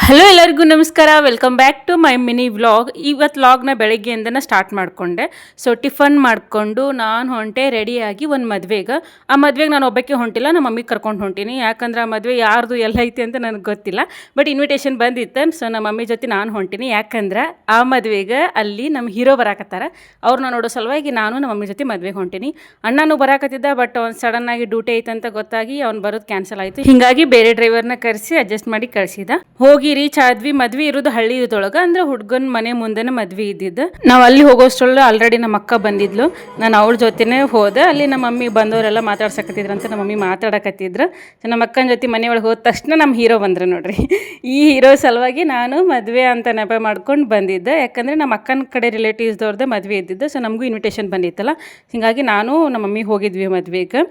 Hello ಎಲ್ಲರಿಗೂ ನಮಸ್ಕಾರ. Welcome back to my mini vlog. ಇವತ್ತು ವ್ಲಾಗ್ನ ಬೆಳಗ್ಗೆಯಿಂದನೇ ಸ್ಟಾರ್ಟ್ ಮಾಡಿಕೊಂಡೆ. ಸೊ ಟಿಫನ್ ಮಾಡಿಕೊಂಡು ನಾನು ಹೊಂಟೆ ರೆಡಿಯಾಗಿ ಒಂದು ಮದುವೆಗೆ. ಆ ಮದುವೆಗೆ ನಾನು ಒಬ್ಬಕ್ಕೆ ಹೊಂಟಿಲ್ಲ, ನಮ್ಮ ಮಮ್ಮಿಗೆ ಕರ್ಕೊಂಡು ಹೊಂಟೀನಿ. ಯಾಕಂದ್ರೆ ಆ ಮದುವೆ ಯಾರ್ದು ಎಲ್ಲ ಐತಿ ಅಂತ ನನಗೆ ಗೊತ್ತಿಲ್ಲ. ಬಟ್ ಇನ್ವಿಟೇಷನ್ ಬಂದಿತ್ತು. ಸೊ ನಮ್ಮ ಮಮ್ಮಿ ಜೊತೆ ನಾನು ಹೊಂಟೀನಿ. ಯಾಕಂದ್ರೆ ಆ ಮದುವೆಗೆ ಅಲ್ಲಿ ನಮ್ಮ ಹೀರೋ ಬರಾಕತ್ತಾರ. ಅವ್ರನ್ನ ನೋಡೋ ಸಲುವಾಗಿ ನಾನು ನಮ್ಮ ಮಮ್ಮಿ ಜೊತೆ ಮದುವೆಗೆ ಹೊಂಟೀನಿ. ಅಣ್ಣನೂ ಬರಾಕತ್ತಿದ್ದ, ಬಟ್ ಅವ್ನು ಸಡನ್ನಾಗಿ ಡ್ಯೂಟಿ ಐತೆ ಅಂತ ಗೊತ್ತಾಗಿ ಅವ್ನು ಬರೋದು ಕ್ಯಾನ್ಸಲ್ ಆಯಿತು. ಹೀಗಾಗಿ ಬೇರೆ ಡ್ರೈವರ್ನ ಕರೆಸಿ ಅಡ್ಜಸ್ಟ್ ಮಾಡಿ ಕಳಿಸಿದ. ಹೋಗಿ ರೀಚ್ ಆದ್ವಿ. ಮದ್ವೆ ಇರೋದು ಹಳ್ಳಿದೊಳಗೆ, ಅಂದ್ರೆ ಹುಡ್ಗನ್ ಮನೆ ಮುಂದೆನೇ ಮದ್ವೆ ಇದ್ದಿದ್ದು. ನಾವು ಅಲ್ಲಿ ಹೋಗೋಷ್ಟರಲ್ಲೂ ಆಲ್ರೆಡಿ ನಮ್ಮ ಅಕ್ಕ ಬಂದಿದ್ಲು. ನಾನು ಅವಳ ಜೊತೆನೇ ಹೋದೆ. ಅಲ್ಲಿ ನಮ್ಮ ಮಮ್ಮಿ ಬಂದವರೆಲ್ಲ ಮಾತಾಡ್ಸಕತ್ತಿದ್ರಂತ ನಮ್ಮ ಮಮ್ಮಿ ಮಾತಾಡಕತ್ತಿದ್ರು. ನಮ್ಮ ಅಕ್ಕನ ಜೊತೆ ಮನೆಯೊಳಗೆ ಹೋದ ತಕ್ಷಣ ನಮ್ಮ ಹೀರೋ ಬಂದ್ರು ನೋಡ್ರಿ. ಈ ಹೀರೋ ಸಲುವಾಗಿ ನಾನು ಮದುವೆ ಅಂತ ನೆಪ ಮಾಡ್ಕೊಂಡು ಬಂದಿದ್ದೆ. ಯಾಕಂದರೆ ನಮ್ಮ ಅಕ್ಕನ ಕಡೆ ರಿಲೇಟಿವ್ಸ್ದವ್ರದ್ದೇ ಮದುವೆ ಇದ್ದಿದ್ದು. ಸೊ ನಮಗೂ ಇನ್ವಿಟೇಷನ್ ಬಂದಿತ್ತಲ್ಲ, ಹೀಗಾಗಿ ನಾನು ನಮ್ಮ ಮಮ್ಮಿ ಹೋಗಿದ್ವಿ ಮದುವೆಗೆ.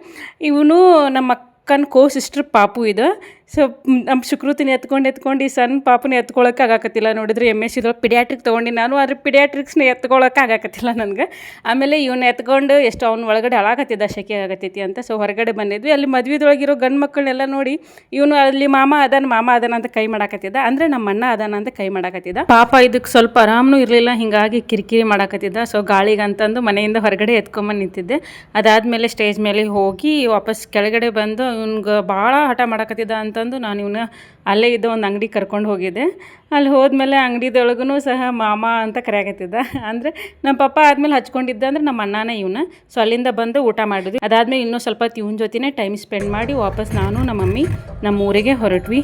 ಇವನು ನಮ್ಮ ಅಕ್ಕನ ಸಿಸ್ಟರ್ ಪಾಪು ಇದು. ಸೊ ನಮ್ಮ ಶುಕ್ರತಿನ ಎತ್ಕೊಂಡು ಈ ಸಣ್ಣ ಪಾಪನ ಎತ್ಕೊಳ್ಳೋಕೆ ಆಗಾಕತ್ತಿಲ್ಲ. ನೋಡಿದ್ರೆ MS ಇದ್ರೊಳಗೆ ಪಿಡಿಯಾಟ್ರಿಕ್ ತೊಗೊಂಡು ನಾನು, ಆದರೆ ಪಿಡಿಯಾಟ್ರಿಕ್ಸ್ನ ಎತ್ಕೊಳ್ಳೋಕೆ ಆಗಾಕತ್ತಿಲ್ಲ ನನಗೆ. ಆಮೇಲೆ ಇವನ್ನ ಎತ್ಕೊಂಡು ಎಷ್ಟು ಅವ್ನ ಒಳಗಡೆ ಅಳಾಕತ್ತಿದ್ದ, ಶೆಕೆ ಆಗತ್ತೈತಿ ಅಂತ. ಸೊ ಹೊರಗಡೆ ಬಂದಿದ್ವಿ. ಅಲ್ಲಿ ಮದುವೆದೊಳಗಿರೋ ಗಂಡು ಮಕ್ಕಳನ್ನೆಲ್ಲ ನೋಡಿ ಇವನು ಅಲ್ಲಿ ಮಾಮ ಅದಾನ ಅಂತ ಕೈ ಮಾಡಾಕತ್ತಿದ್ದ. ಅಂದರೆ ನಮ್ಮ ಅಣ್ಣ ಅದಾನ ಅಂತ ಕೈ ಮಾಡಾಕತ್ತಿದ್ದ. ಪಾಪ ಇದಕ್ಕೆ ಸ್ವಲ್ಪ ಆರಾಮನೂ ಇರಲಿಲ್ಲ, ಹೀಗಾಗಿ ಕಿರಿಕಿರಿ ಮಾಡಾಕತ್ತಿದ್ದ. ಸೊ ಗಾಳಿಗಂತಂದು ಮನೆಯಿಂದ ಹೊರಗಡೆ ಎತ್ಕೊಂಬಂದು ನಿಂತಿದ್ದೆ. ಅದಾದಮೇಲೆ ಸ್ಟೇಜ್ ಮೇಲೆ ಹೋಗಿ ವಾಪಸ್ ಕೆಳಗಡೆ ಬಂದು ಇವ್ನಿಗೆ ಭಾಳ ಹಠ ಮಾಡಾಕತ್ತಿದ್ದ ಅಂತಂದು ನಾನು ಇವನ್ನ ಅಲ್ಲೇ ಇದ್ದ ಒಂದು ಅಂಗಡಿ ಕರ್ಕೊಂಡು ಹೋಗಿದ್ದೆ. ಅಲ್ಲಿ ಹೋದ್ಮೇಲೆ ಅಂಗಡಿದೊಳಗೂ ಸಹ ಮಾಮ ಅಂತ ಕರೆಯಾಕತ್ತಿದ್ದ. ಅಂದರೆ ನಮ್ಮ ಪಪ್ಪ ಆದಮೇಲೆ ಹಚ್ಕೊಂಡಿದ್ದ ಅಂದ್ರೆ ನಮ್ಮ ಅಣ್ಣನೇ ಇವನ್ನ. ಸೊ ಅಲ್ಲಿಂದ ಬಂದು ಊಟ ಮಾಡಿದ್ವಿ. ಅದಾದಮೇಲೆ ಇನ್ನೂ ಸ್ವಲ್ಪ ಇವನ ಜೊತೆನೇ ಟೈಮ್ ಸ್ಪೆಂಡ್ ಮಾಡಿ ವಾಪಸ್ ನಾನು ನಮ್ಮ ಮಮ್ಮಿ ನಮ್ಮ ಊರಿಗೆ ಹೊರಟ್ವಿ.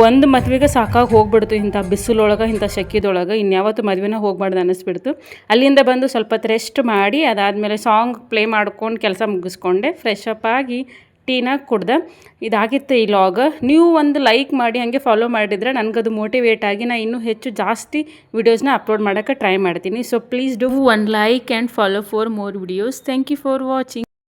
ಒಂದು ಮದುವೆಗೆ ಸಾಕಾಗಿ ಹೋಗ್ಬಿಡ್ತು. ಇಂಥ ಬಿಸಿಲೊಳಗೆ, ಇಂಥ ಶೆಕಿದೊಳಗೆ ಇನ್ಯಾವತ್ತು ಮದುವೆನ ಹೋಗ್ಬಾರ್ದು ಅನ್ನಿಸ್ಬಿಡ್ತು. ಅಲ್ಲಿಂದ ಬಂದು ಸ್ವಲ್ಪ ಹೊತ್ತು ರೆಸ್ಟ್ ಮಾಡಿ ಅದಾದಮೇಲೆ ಸಾಂಗ್ ಪ್ಲೇ ಮಾಡ್ಕೊಂಡು ಕೆಲಸ ಮುಗಿಸ್ಕೊಂಡೆ. ಫ್ರೆಶ್ ಅಪ್ ಆಗಿ ಟೀನ ಕುಡ್ದೆ. ಇದಾಗಿತ್ತು ಈ ಲಾಗ್. ನೀವು ಒಂದು ಲೈಕ್ ಮಾಡಿ ಹಾಗೆ ಫಾಲೋ ಮಾಡಿದರೆ ನನಗದು ಮೋಟಿವೇಟ್ ಆಗಿ ನಾನು ಇನ್ನೂ ಹೆಚ್ಚು ಜಾಸ್ತಿ ವಿಡಿಯೋಸ್ನ ಅಪ್ಲೋಡ್ ಮಾಡೋಕ್ಕೆ ಟ್ರೈ ಮಾಡ್ತೀನಿ. So please do one like and follow for more videos. Thank you for watching.